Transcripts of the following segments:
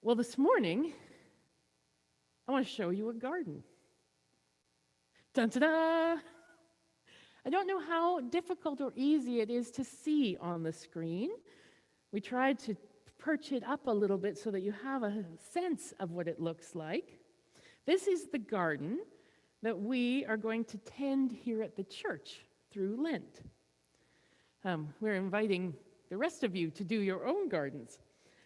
Well, this morning, I want to show you a garden. Dun-ta-da! I don't know how difficult or easy it is to see on the screen. We tried to perch it up a little bit so that you have a sense of what it looks like. This is the garden that we are going to tend here at the church through Lent. We're inviting the rest of you to do your own gardens.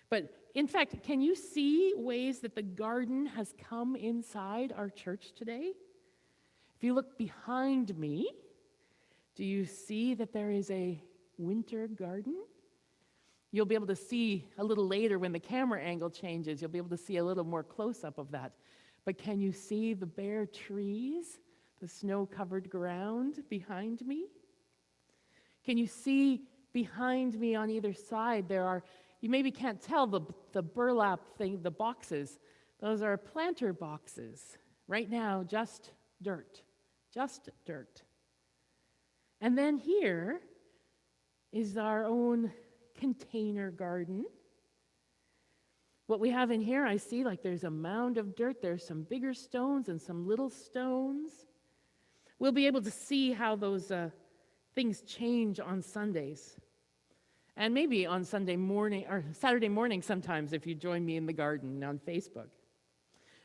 But in fact, can you see ways that the garden has come inside our church today? If you look behind me, do you see that there is a winter garden? You'll be able to see a little later when the camera angle changes, you'll be able to see a little more close-up of that. But can you see the bare trees, the snow-covered ground behind me? Can you see behind me on either side there are, you maybe can't tell the burlap thing, the boxes. Those are planter boxes. Right now, just dirt. Just dirt. And then here is our own container garden. What we have in here, I see like there's a mound of dirt, there's some bigger stones and some little stones. We'll be able to see how those things change on Sundays. And maybe on Sunday morning, or Saturday morning sometimes if you join me in the garden on Facebook.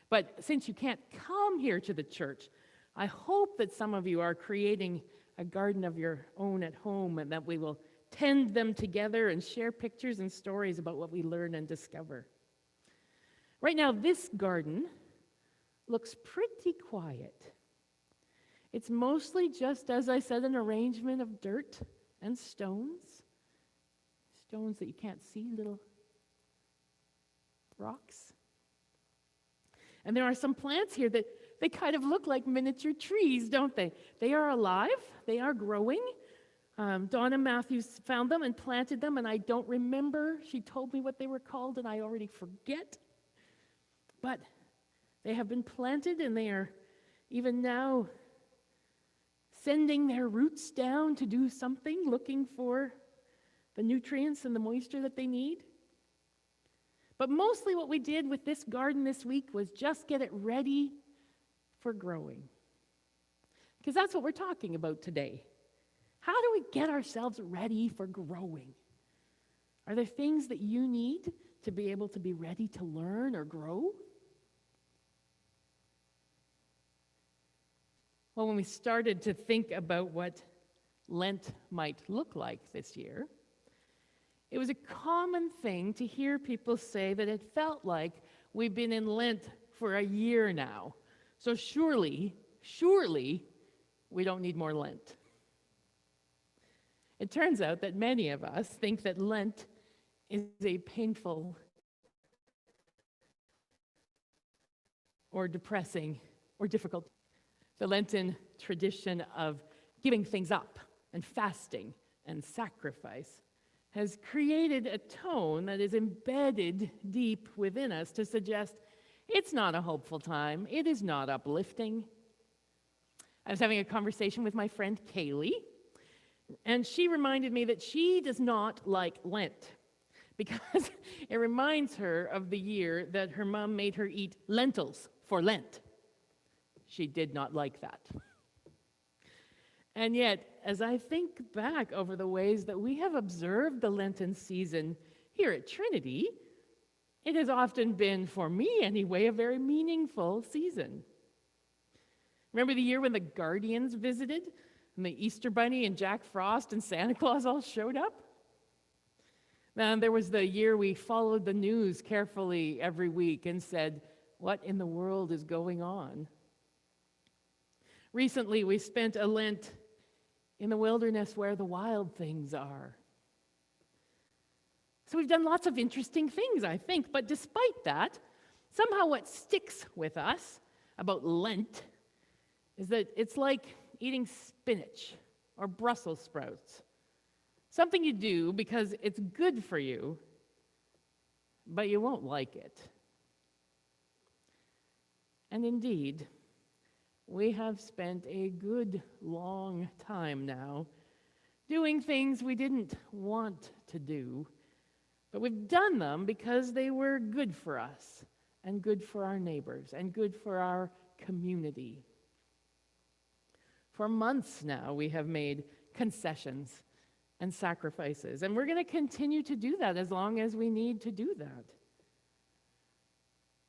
But since you can't come here to the church, I hope that some of you are creating a garden of your own at home and that we will tend them together and share pictures and stories about what we learn and discover. Right now, this garden looks pretty quiet. It's mostly just, as I said, an arrangement of dirt and stones. Stones that you can't see, little rocks. And there are some plants here that they kind of look like miniature trees, don't they? They are alive, they are growing. Donna Matthews found them and planted them, and I don't remember. She told me what they were called, and I already forget. But they have been planted, and they are even now sending their roots down to do something, looking for the nutrients and the moisture that they need. But mostly what we did with this garden this week was just get it ready for growing. Because that's what we're talking about today. How do we get ourselves ready for growing? Are there things that you need to be able to be ready to learn or grow? Well, when we started to think about what Lent might look like this year, it was a common thing to hear people say that it felt like we've been in Lent for a year now. So surely, we don't need more Lent. It turns out that many of us think that Lent is a painful or depressing or difficult. The Lenten tradition of giving things up and fasting and sacrifice has created a tone that is embedded deep within us to suggest it's not a hopeful time, it is not uplifting. I was having a conversation with my friend Kaylee, and she reminded me that she does not like Lent because it reminds her of the year that her mom made her eat lentils for Lent. She did not like that. And yet, as I think back over the ways that we have observed the Lenten season here at Trinity, it has often been, for me anyway, a very meaningful season. Remember the year when the Guardians visited, and the Easter Bunny and Jack Frost and Santa Claus all showed up? And there was the year we followed the news carefully every week and said, what in the world is going on? Recently, we spent a Lent in the wilderness where the wild things are. So we've done lots of interesting things, I think, but despite that, somehow what sticks with us about Lent is that it's like eating spinach or Brussels sprouts. Something you do because it's good for you, but you won't like it. And indeed, we have spent a good long time now doing things we didn't want to do, But we've done them because they were good for us and good for our neighbors and good for our community. For months now, we have made concessions and sacrifices, and we're going to continue to do that as long as we need to do that.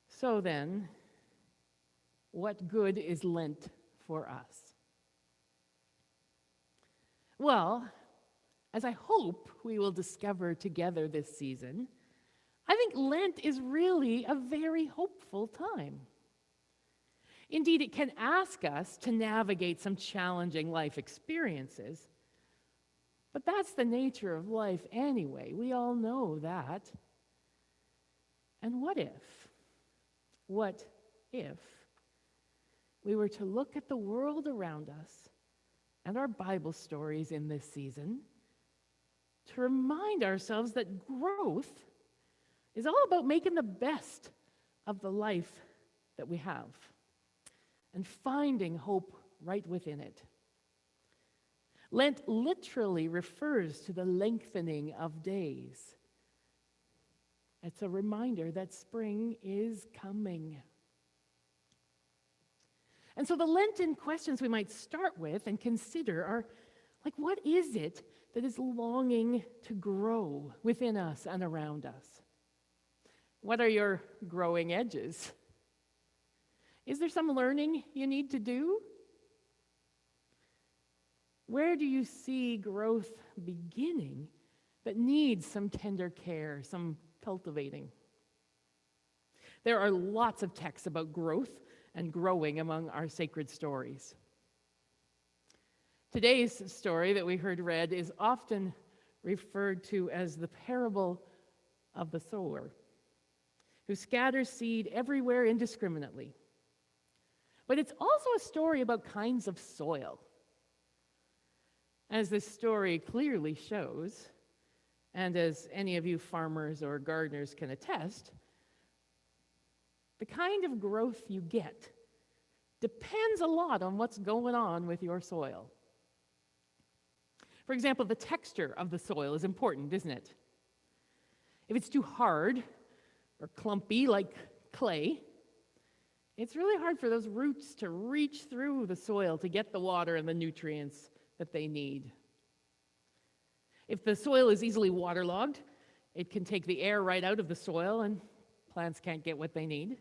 So then, what good is Lent for us? Well, as I hope we will discover together this season, I think Lent is really a very hopeful time. Indeed, it can ask us to navigate some challenging life experiences. But that's the nature of life anyway. We all know that. And what if we were to look at the world around us and our Bible stories in this season to remind ourselves that growth is all about making the best of the life that we have and finding hope right within it. Lent literally refers to the lengthening of days. It's a reminder that spring is coming. And so the Lenten questions we might start with and consider are like, what is it that is longing to grow within us and around us? What are your growing edges? Is there some learning you need to do? Where do you see growth beginning that needs some tender care, some cultivating? There are lots of texts about growth and growing among our sacred stories. Today's story that we heard read is often referred to as the parable of the sower, who scatters seed everywhere indiscriminately. But it's also a story about kinds of soil. As this story clearly shows, and as any of you farmers or gardeners can attest, the kind of growth you get depends a lot on what's going on with your soil. For example, the texture of the soil is important, isn't it? If it's too hard or clumpy like clay, it's really hard for those roots to reach through the soil to get the water and the nutrients that they need. If the soil is easily waterlogged, it can take the air right out of the soil and plants can't get what they need.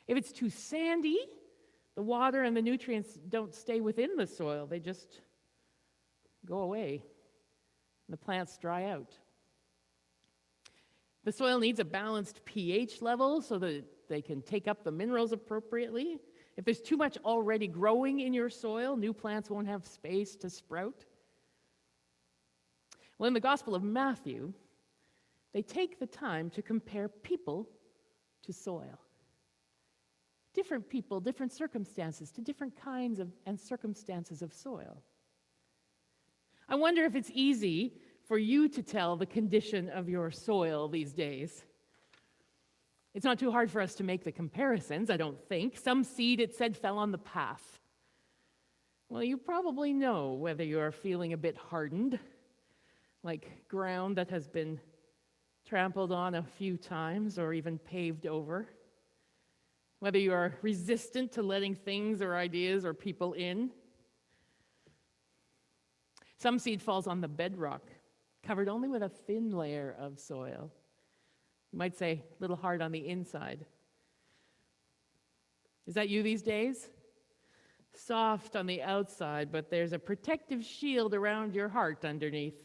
If it's too sandy, the water and the nutrients don't stay within the soil. They just go away. And the plants dry out. The soil needs a balanced pH level so that they can take up the minerals appropriately. If there's too much already growing in your soil, new plants won't have space to sprout. Well, in the Gospel of Matthew, they take the time to compare people to soil. Different people, different circumstances, to different kinds of and circumstances of soil. I wonder if it's easy for you to tell the condition of your soil these days. It's not too hard for us to make the comparisons, I don't think. Some seed, it said, fell on the path. Well, you probably know whether you're feeling a bit hardened, like ground that has been trampled on a few times or even paved over. Whether you are resistant to letting things or ideas or people in. Some seed falls on the bedrock, covered only with a thin layer of soil. You might say, a little hard on the inside. Is that you these days? Soft on the outside, but there's a protective shield around your heart underneath.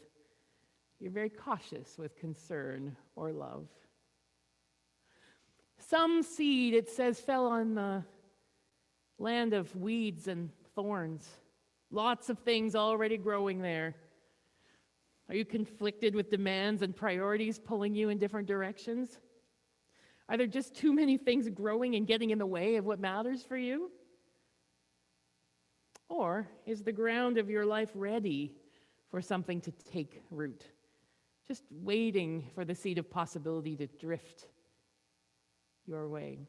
You're very cautious with concern or love. Some seed, it says, fell on the land of weeds and thorns. Lots of things already growing there. Are you conflicted with demands and priorities pulling you in different directions? Are there just too many things growing and getting in the way of what matters for you? Or is the ground of your life ready for something to take root? Just waiting for the seed of possibility to drift your way.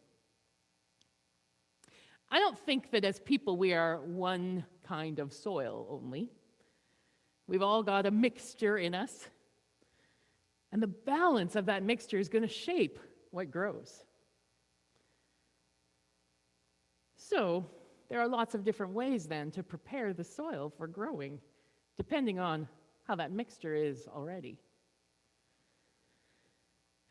I don't think that as people we are one kind of soil only. We've all got a mixture in us. And the balance of that mixture is going to shape what grows. So, there are lots of different ways then to prepare the soil for growing, depending on how that mixture is already.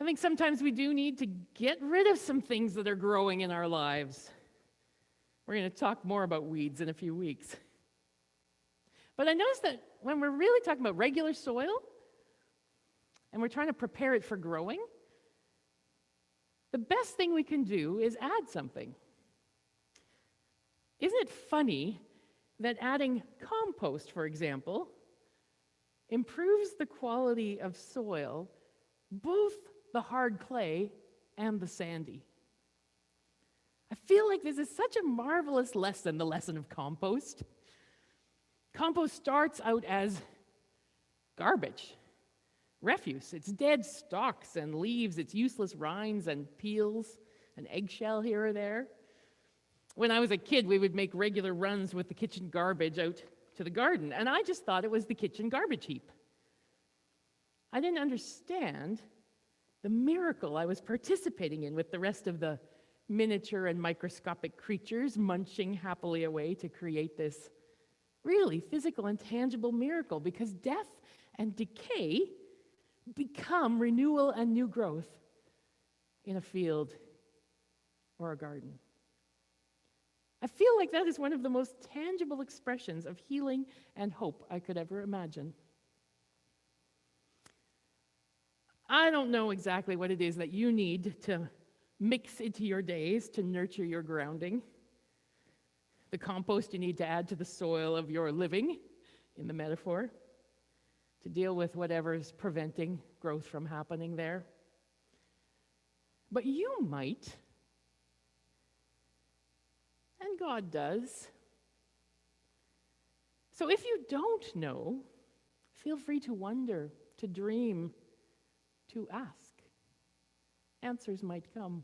I think sometimes we do need to get rid of some things that are growing in our lives. We're going to talk more about weeds in a few weeks. But I noticed that when we're really talking about regular soil, and we're trying to prepare it for growing, the best thing we can do is add something. Isn't it funny that adding compost, for example, improves the quality of soil, both the hard clay and the sandy? I feel like this is such a marvelous lesson, the lesson of compost. Compost starts out as garbage, refuse. It's dead stalks and leaves, it's useless rinds and peels, an eggshell here or there. When I was a kid, we would make regular runs with the kitchen garbage out to the garden, and I just thought it was the kitchen garbage heap. I didn't understand the miracle I was participating in with the rest of the miniature and microscopic creatures munching happily away to create this really physical and tangible miracle, because death and decay become renewal and new growth in a field or a garden. I feel like that is one of the most tangible expressions of healing and hope I could ever imagine. I don't know exactly what it is that you need to mix into your days to nurture your grounding. The compost you need to add to the soil of your living, in the metaphor, to deal with whatever's preventing growth from happening there. But you might, and God does. So if you don't know, feel free to wonder, to dream, to ask. Answers might come.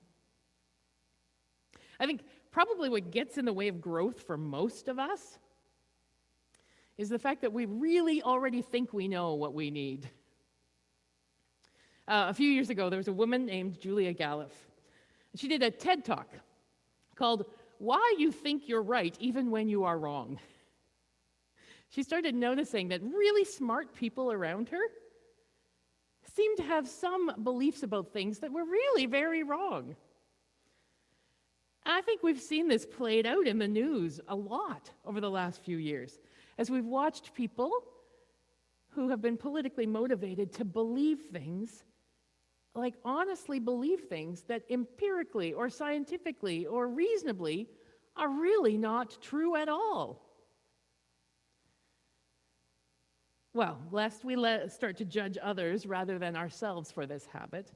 I think probably what gets in the way of growth for most of us is the fact that we really already think we know what we need. A few years ago, there was a woman named Julia Galef. She did a TED Talk called "Why You Think You're Right Even When You Are Wrong." She started noticing that really smart people around her seemed to have some beliefs about things that were really very wrong. I think we've seen this played out in the news a lot over the last few years, as we've watched people who have been politically motivated to believe things, like honestly believe things that empirically or scientifically or reasonably are really not true at all. Well, lest we start to judge others rather than ourselves for this habit,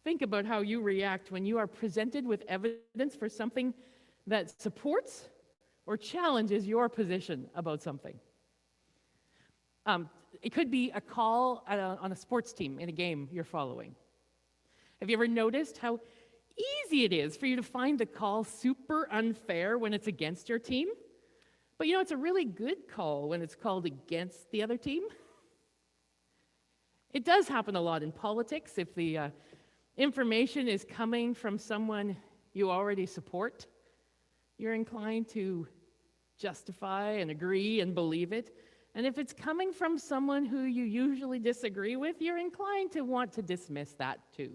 think about how you react when you are presented with evidence for something that supports or challenges your position about something. It could be a call on a sports team in a game you're following. Have you ever noticed how easy it is for you to find the call super unfair when it's against your team? But you know, it's a really good call when it's called against the other team. It does happen a lot in politics. If the information is coming from someone you already support, you're inclined to justify and agree and believe it. And if it's coming from someone who you usually disagree with, you're inclined to want to dismiss that too.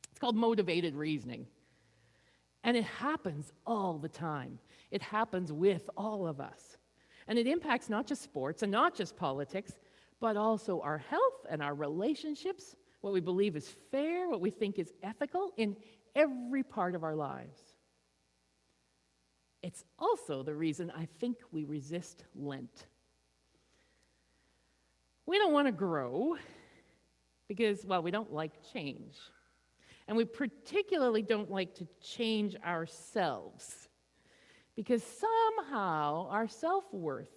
It's called motivated reasoning. And it happens all the time. It happens with all of us. And it impacts not just sports and not just politics, but also our health and our relationships, what we believe is fair, what we think is ethical in every part of our lives. It's also the reason I think we resist Lent. We don't want to grow because, well, we don't like change. And we particularly don't like to change ourselves because somehow our self-worth,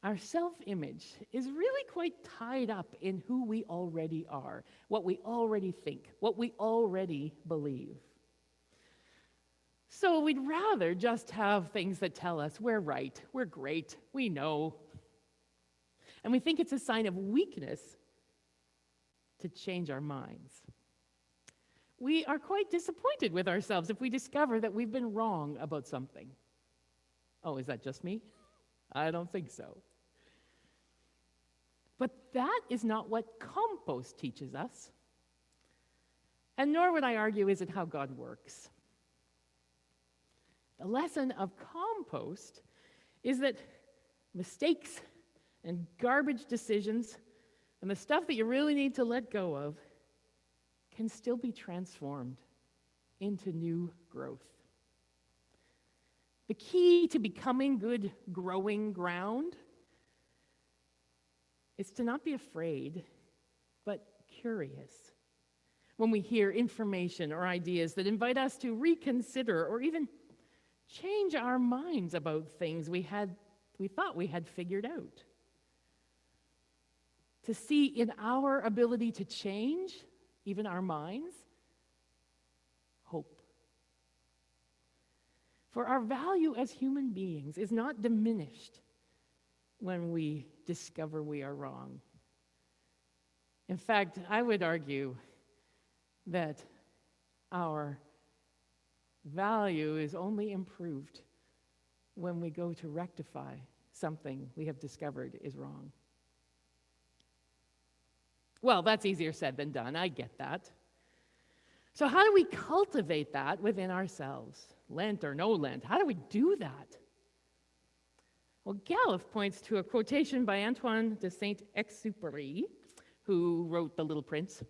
our self-image is really quite tied up in who we already are, what we already think, what we already believe. So we'd rather just have things that tell us we're right, we're great, we know. And we think it's a sign of weakness to change our minds. We are quite disappointed with ourselves if we discover that we've been wrong about something. Oh, is that just me? I don't think so. But that is not what compost teaches us. And nor would I argue is it how God works. The lesson of compost is that mistakes and garbage decisions and the stuff that you really need to let go of can still be transformed into new growth. The key to becoming good growing ground is to not be afraid, but curious. When we hear information or ideas that invite us to reconsider or even change our minds about things we thought we had figured out. To see in our ability to change, even our minds, hope. For our value as human beings is not diminished when we discover we are wrong. In fact, I would argue that our value is only improved when we go to rectify something we have discovered is wrong. Well, that's easier said than done. I get that. So how do we cultivate that within ourselves? Lent or no Lent, how do we do that? Well, Gallup points to a quotation by Antoine de Saint-Exupéry, who wrote The Little Prince.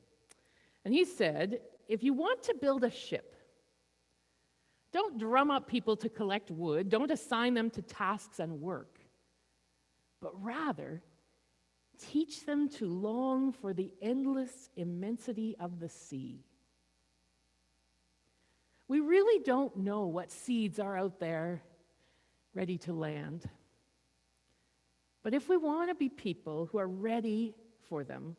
And he said, if you want to build a ship, don't drum up people to collect wood, don't assign them to tasks and work, but rather teach them to long for the endless immensity of the sea. We really don't know what seeds are out there ready to land. But if we want to be people who are ready for them,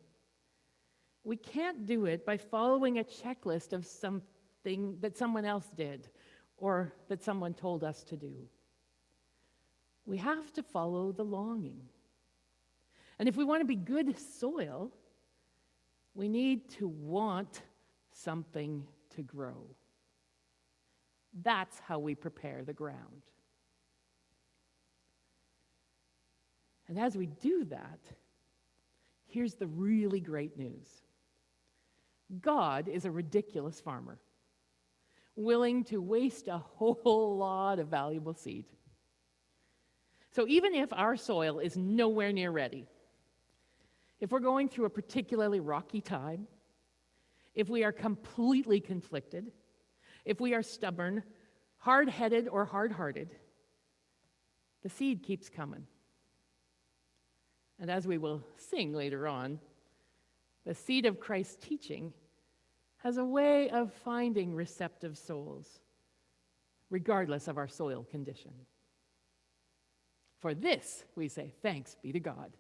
we can't do it by following a checklist of something that someone else did or that someone told us to do. We have to follow the longing. And if we want to be good soil, we need to want something to grow. That's how we prepare the ground. And as we do that, here's the really great news. God is a ridiculous farmer, willing to waste a whole lot of valuable seed. So even if our soil is nowhere near ready, if we're going through a particularly rocky time, if we are completely conflicted, if we are stubborn, hard-headed, or hard-hearted, the seed keeps coming. And as we will sing later on, the seed of Christ's teaching has a way of finding receptive souls, regardless of our soil condition. For this, we say, thanks be to God.